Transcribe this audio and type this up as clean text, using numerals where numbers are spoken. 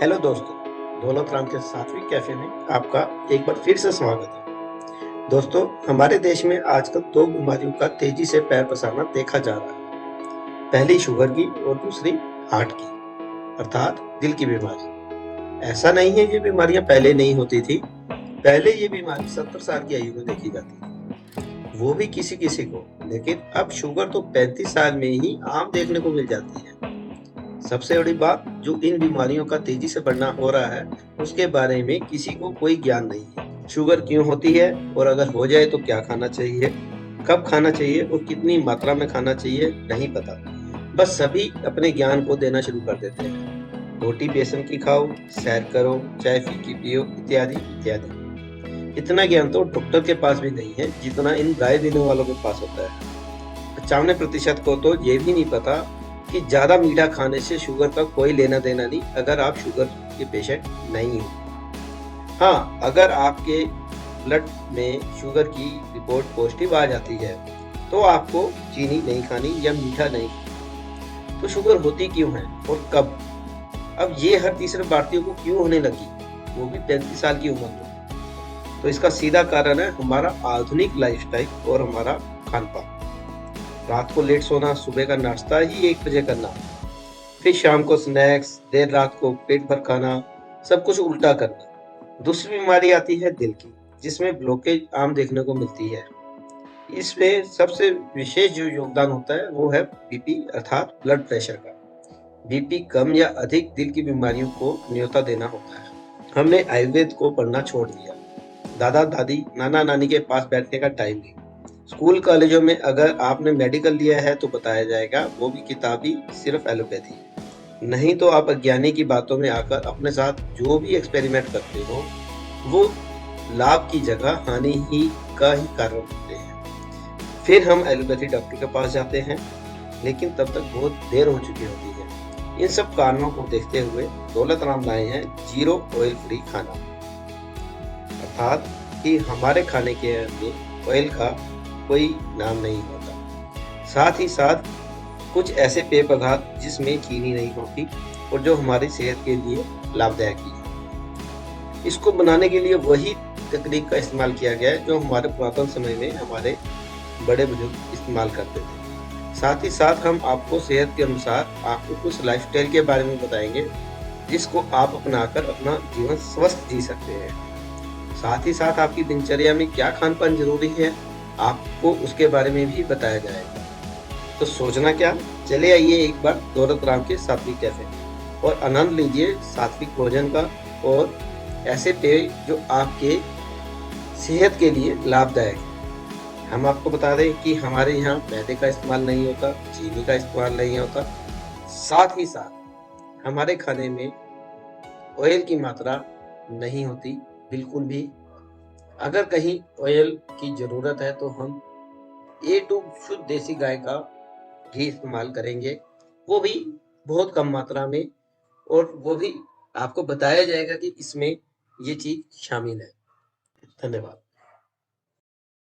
Hello दोस्तों, दौलत राम के सात्विक कैफे में आपका एक बार फिर से स्वागत है। दोस्तों, हमारे देश में आजकल दो बीमारियों का तेजी से पैर पसारना देखा जा रहा है। पहली शुगर की और दूसरी हार्ट की, अर्थात दिल की बीमारी। ऐसा नहीं है ये बीमारियां पहले नहीं होती थी। पहले ये बीमारी 70 साल की आयु में देखी जाती थी, वो भी किसी किसी को। लेकिन अब शुगर तो 35 साल में ही आम देखने को मिल जाती है। सबसे बड़ी बात, जो इन बीमारियों का तेजी से बढ़ना हो रहा है, उसके बारे में किसी को कोई ज्ञान नहीं है। शुगर क्यों होती है और अगर हो जाए तो क्या खाना चाहिए, कब खाना चाहिए और कितनी मात्रा में खाना चाहिए, नहीं पता। बस सभी अपने ज्ञान को देना शुरू कर देते हैं। रोटी बेसन की खाओ, सैर करो, चाय फीकी पियो, इत्यादि इत्यादि। इतना ज्ञान तो डॉक्टर के पास भी नहीं है जितना इन राय देने वालों के पास होता है। 95% को तो ये भी नहीं पता कि ज्यादा मीठा खाने से शुगर का कोई लेना देना नहीं, अगर आप शुगर के पेशेंट नहीं हो। हाँ, अगर आपके ब्लड में शुगर की रिपोर्ट पॉजिटिव आ जाती है तो आपको चीनी नहीं खानी या मीठा नहीं खाना। तो शुगर होती क्यों है और कब? अब ये हर तीसरे भारतीय को क्यों होने लगी, वो भी 35 साल की उम्र में? तो इसका सीधा कारण है हमारा आधुनिक लाइफस्टाइल और हमारा खान पान। रात को लेट सोना, सुबह का नाश्ता ही 1 बजे करना, फिर शाम को स्नैक्स, देर रात को पेट भर खाना, सब कुछ उल्टा करना। दूसरी बीमारी आती है दिल की, जिसमें ब्लॉकेज आम देखने को मिलती है। इसमें सबसे विशेष जो योगदान होता है वो है बीपी अर्थात ब्लड प्रेशर का। बीपी कम या अधिक दिल की बीमारियों को न्योता देना होता है। हमने आयुर्वेद को पढ़ना छोड़ दिया। दादा दादी, नाना नानी के पास बैठने का टाइम नहीं। स्कूल कॉलेजों में अगर आपने मेडिकल लिया है तो बताया जाएगा वो भी किताबी, सिर्फ एलोपैथी। नहीं तो आप अज्ञानी की बातों में आकर अपने साथ जो भी एक्सपेरिमेंट करते हो वो लाभ की जगह हानि ही का ही कारण होते हैं। फिर हम एलोपैथी डॉक्टर के पास जाते हैं, लेकिन तब तक बहुत देर हो चुकी होती है। इन सब कारणों को देखते हुए दौलत राम लाए हैं जीरो ऑयल फ्री खाना, अर्थात कि हमारे खाने के में ऑयल का कोई नाम नहीं होता। साथ ही साथ कुछ ऐसे पेय पदार्थ जिसमें चीनी नहीं होती और जो हमारी सेहत के लिए लाभदायक है। इसको बनाने के लिए वही तकनीक का इस्तेमाल किया गया है जो हमारे पुरातन समय में हमारे बड़े बुजुर्ग इस्तेमाल करते थे। साथ ही साथ हम आपको सेहत के अनुसार आपको कुछ लाइफस्टाइल के बारे में बताएंगे जिसको आप अपनाकर अपना जीवन स्वस्थ जी सकते हैं। साथ ही साथ आपकी दिनचर्या में क्या खान पान जरूरी है, आपको उसके बारे में भी बताया जाएगा। तो सोचना क्या, चले आइए एक बार दौलत राम के सात्विक कैफे और आनंद लीजिए सात्विक भोजन का और ऐसे पेय जो आपके सेहत के लिए लाभदायक है। हम आपको बता दें कि हमारे यहाँ मैदे का इस्तेमाल नहीं होता, चीनी का इस्तेमाल नहीं होता। साथ ही साथ हमारे खाने में ऑयल की मात्रा नहीं होती बिल्कुल भी। अगर कहीं ऑयल की जरूरत है तो हम A2 शुद्ध देसी गाय का घी इस्तेमाल करेंगे, वो भी बहुत कम मात्रा में, और वो भी आपको बताया जाएगा कि इसमें ये चीज शामिल है। धन्यवाद।